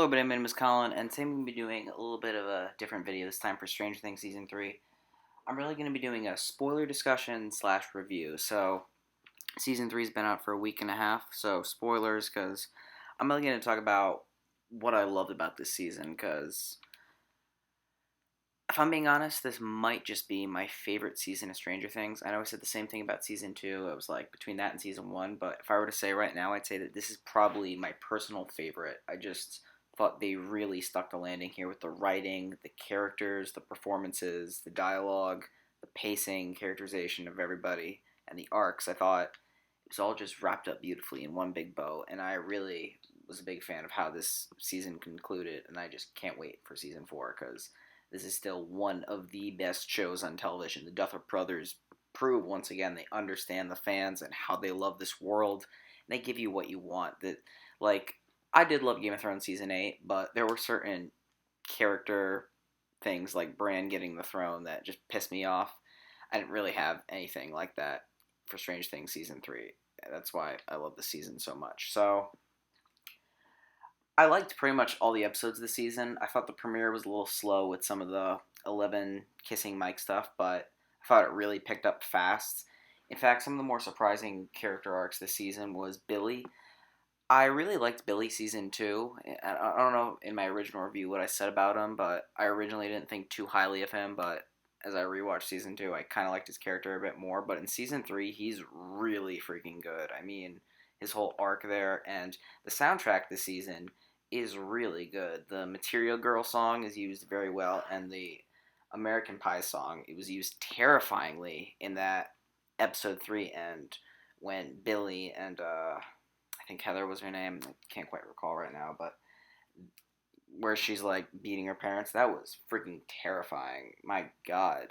everybody, my name is Colin, and today I'm going to be doing a little bit of a different video this time for Stranger Things Season 3. I'm really going to be doing a spoiler discussion slash review. So, Season 3's been out for a week and a half, so spoilers, because I'm really going to talk about what I loved about this season, because if I'm being honest, this might just be my favorite season of Stranger Things. I know I said the same thing about Season 2, it was like between that and Season 1, but if I were to say right now, I'd say that this is probably my personal favorite. I just thought they really stuck the landing here with the writing, the characters, the performances, the dialogue, the pacing, characterization of everybody, and the arcs. I thought it was all just wrapped up beautifully in one big bow, and I really was a big fan of how this season concluded, and I just can't wait for Season 4, because this is still one of the best shows on television. The Duffer Brothers prove once again they understand the fans and how they love this world. And they give you what you want. That, like, I did love Game of Thrones season 8, but there were certain character things like Bran getting the throne that just pissed me off. I didn't really have anything like that for Strange Things season 3. That's why I love the season so much. So I liked pretty much all the episodes this season. I thought the premiere was a little slow with some of the 11 kissing Mike stuff, but I thought it really picked up fast. In fact, some of the more surprising character arcs this season was Billy. I really liked Billy season 2. I don't know in my original review what I said about him, but I originally didn't think too highly of him, but as I rewatched season 2, I kind of liked his character a bit more. But in season 3, he's really freaking good. I mean, his whole arc there, and the soundtrack this season is really good. The Material Girl song is used very well, and the American Pie song, it was used terrifyingly in that episode 3 and when Billy and I think Heather was her name. I can't quite recall right now, but where she's like beating her parents, that was freaking terrifying. My God.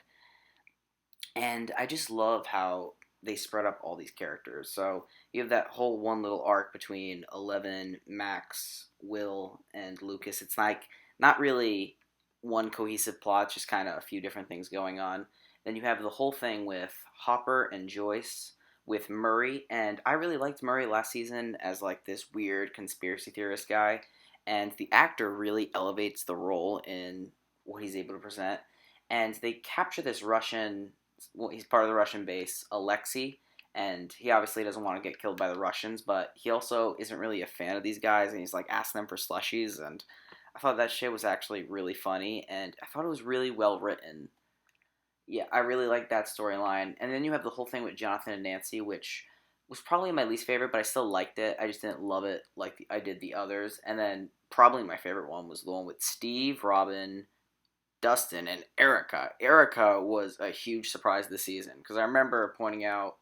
And I just love how they spread up all these characters. So you have that whole one little arc between Eleven, Max, Will, and Lucas. It's like not really one cohesive plot, just kind of a few different things going on. Then you have the whole thing with Hopper and Joyce, with Murray, and I really liked Murray last season as like this weird conspiracy theorist guy, and the actor really elevates the role in what he's able to present. And they capture this Russian, well, he's part of the Russian base, Alexei, and he obviously doesn't want to get killed by the Russians, but he also isn't really a fan of these guys, and he's like asking them for slushies, and I thought that shit was actually really funny, and I thought it was really well written. Yeah, I really like that storyline. And then you have the whole thing with Jonathan and Nancy, which was probably my least favorite, but I still liked it. I just didn't love it like I did the others. And then probably my favorite one was the one with Steve, Robin, Dustin, and Erica. Erica was a huge surprise this season because I remember pointing out,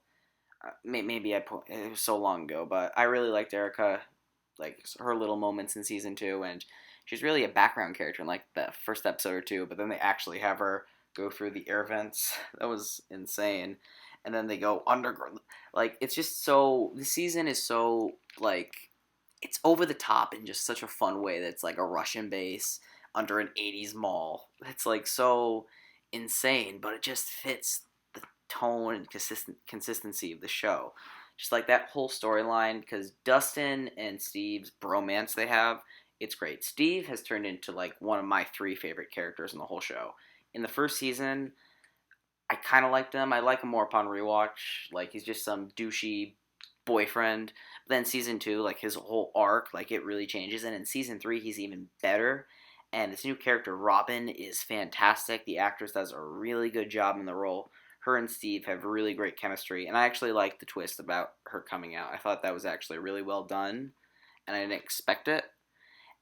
maybe it was so long ago, but I really liked Erica, like her little moments in season 2, and she's really a background character in like the first episode or two, but then they actually have her go through the air vents. That was insane. And then they go underground. Like, it's just so. The season is so, like, it's over the top in just such a fun way that's like a Russian base under an 80s mall. It's like so insane, but it just fits the tone and consistency of the show. Just like that whole storyline, because Dustin and Steve's bromance they have, it's great. Steve has turned into like one of my 3 favorite characters in the whole show. In the first season, I kind of liked him. I like him more upon rewatch. Like, he's just some douchey boyfriend. But then season 2, like, his whole arc, like, it really changes. And in season 3, he's even better. And this new character, Robin, is fantastic. The actress does a really good job in the role. Her and Steve have really great chemistry. And I actually liked the twist about her coming out. I thought that was actually really well done. And I didn't expect it.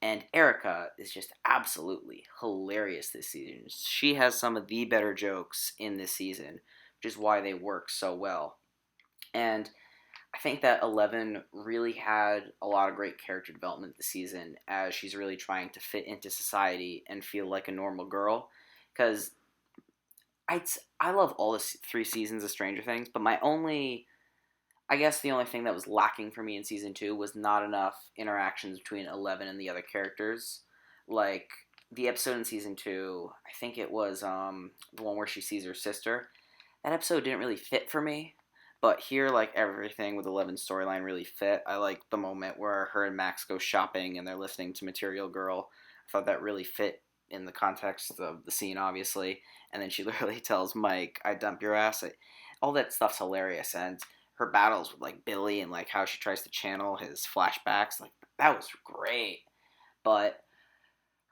And Erica is just absolutely hilarious this season. She has some of the better jokes in this season, which is why they work so well. And I think that Eleven really had a lot of great character development this season as she's really trying to fit into society and feel like a normal girl. Because I love all the 3 seasons of Stranger Things, but I guess the only thing that was lacking for me in season 2 was not enough interactions between Eleven and the other characters. Like the episode in season 2, I think it was the one where she sees her sister. That episode didn't really fit for me, But here, like, everything with Eleven's storyline really fit. I like the moment where her and Max go shopping and they're listening to Material Girl. I thought that really fit in the context of the scene, obviously. And then she literally tells Mike, "I dump your ass." All that stuff's hilarious. And her battles with, like, Billy and, like, how she tries to channel his flashbacks, like, that was great. But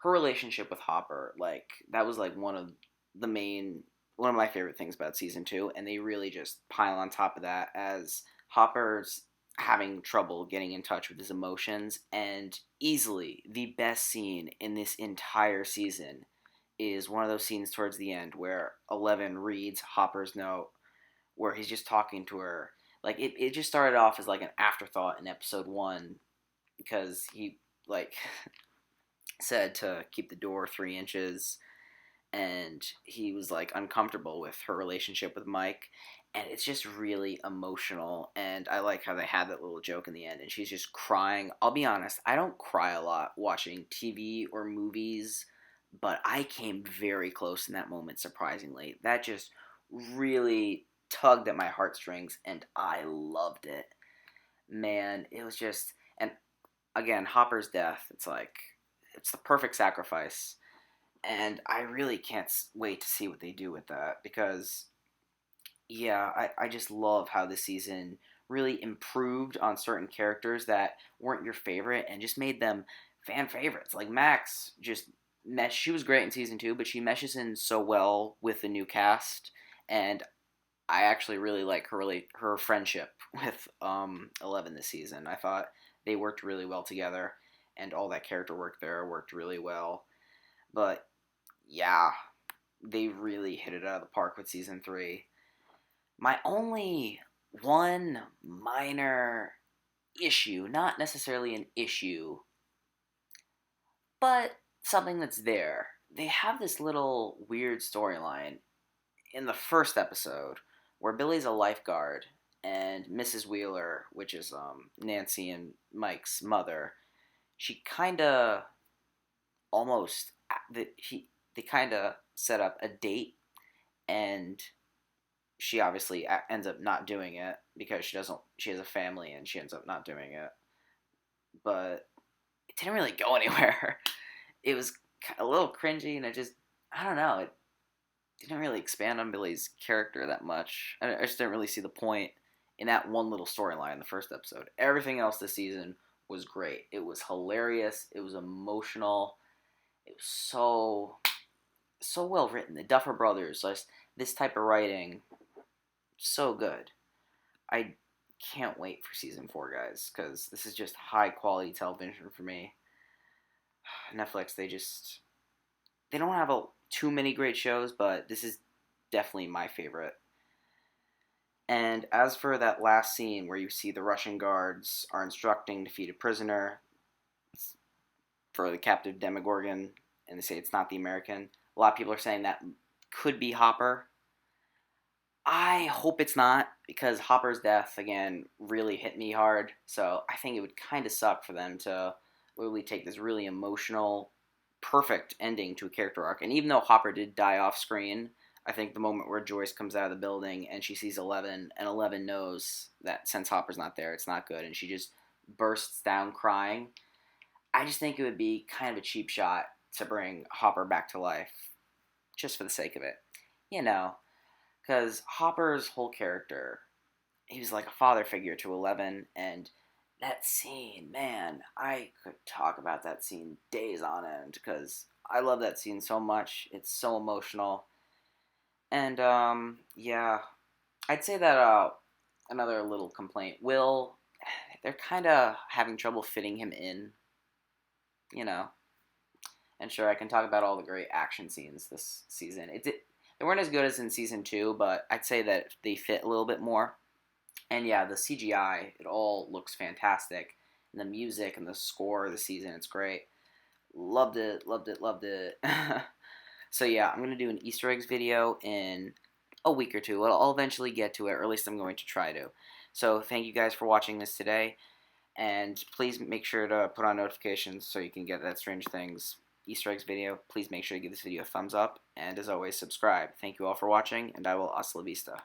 her relationship with Hopper, like, that was, like, one of my favorite things about season two, and they really just pile on top of that as Hopper's having trouble getting in touch with his emotions, and easily the best scene in this entire season is one of those scenes towards the end where Eleven reads Hopper's note where he's just talking to her. Like, it just started off as like an afterthought in episode one because he, like, said to keep the door 3 inches, and he was, like, uncomfortable with her relationship with Mike, and it's just really emotional. And I like how they had that little joke in the end, and she's just crying. I'll be honest, I don't cry a lot watching TV or movies, but I came very close in that moment, surprisingly. That just really tugged at my heartstrings, and I loved it. Man, it was just, and again, Hopper's death, it's like, it's the perfect sacrifice, and I really can't wait to see what they do with that because, yeah, I just love how this season really improved on certain characters that weren't your favorite and just made them fan favorites. Like Max, she was great in season two, but she meshes in so well with the new cast, and I actually really like her friendship with 11 this season. I thought they worked really well together, and all that character work there worked really well. But yeah, they really hit it out of the park with season three. My only one minor issue, not necessarily an issue, but something that's there. They have this little weird storyline in the first episode where Billy's a lifeguard and Mrs. Wheeler, which is Nancy and Mike's mother, she kind of almost they kind of set up a date, and she obviously ends up not doing it because she has a family and she ends up not doing it. But it didn't really go anywhere. It was a little cringy, and I don't know, it didn't really expand on Billy's character that much. I just didn't really see the point in that one little storyline in the first episode. Everything else this season was great. It was hilarious, it was emotional, it was so well written. The Duffer Brothers, this type of writing, so good. I can't wait for season four, guys, because this is just high quality television for me. Netflix, they don't have too many great shows, but this is definitely my favorite. And as for that last scene where you see the Russian guards are instructing to feed a prisoner for the captive Demogorgon, and they say it's not the American, a lot of people are saying that could be Hopper. I hope it's not, because Hopper's death, again, really hit me hard. So I think it would kind of suck for them to really take this really emotional, perfect ending to a character arc. And even though Hopper did die off screen, I think the moment where Joyce comes out of the building and she sees 11, and 11 knows that since Hopper's not there, it's not good, and she just bursts down crying. I just think it would be kind of a cheap shot to bring Hopper back to life just for the sake of it. You know, because Hopper's whole character, he was like a father figure to 11, and that scene, man, I could talk about that scene days on end, because I love that scene so much. It's so emotional. And, yeah, I'd say that, another little complaint, Will, they're kind of having trouble fitting him in, you know. And sure, I can talk about all the great action scenes this season. They weren't as good as in season two, but I'd say that they fit a little bit more. And yeah, the CGI, it all looks fantastic. And the music and the score of the season, it's great. Loved it, loved it, loved it. So yeah, I'm going to do an Easter eggs video in a week or two. I'll eventually get to it, or at least I'm going to try to. So thank you guys for watching this today. And please make sure to put on notifications so you can get that Strange Things Easter eggs video. Please make sure to give this video a thumbs up. And as always, subscribe. Thank you all for watching, and I will hasta la vista.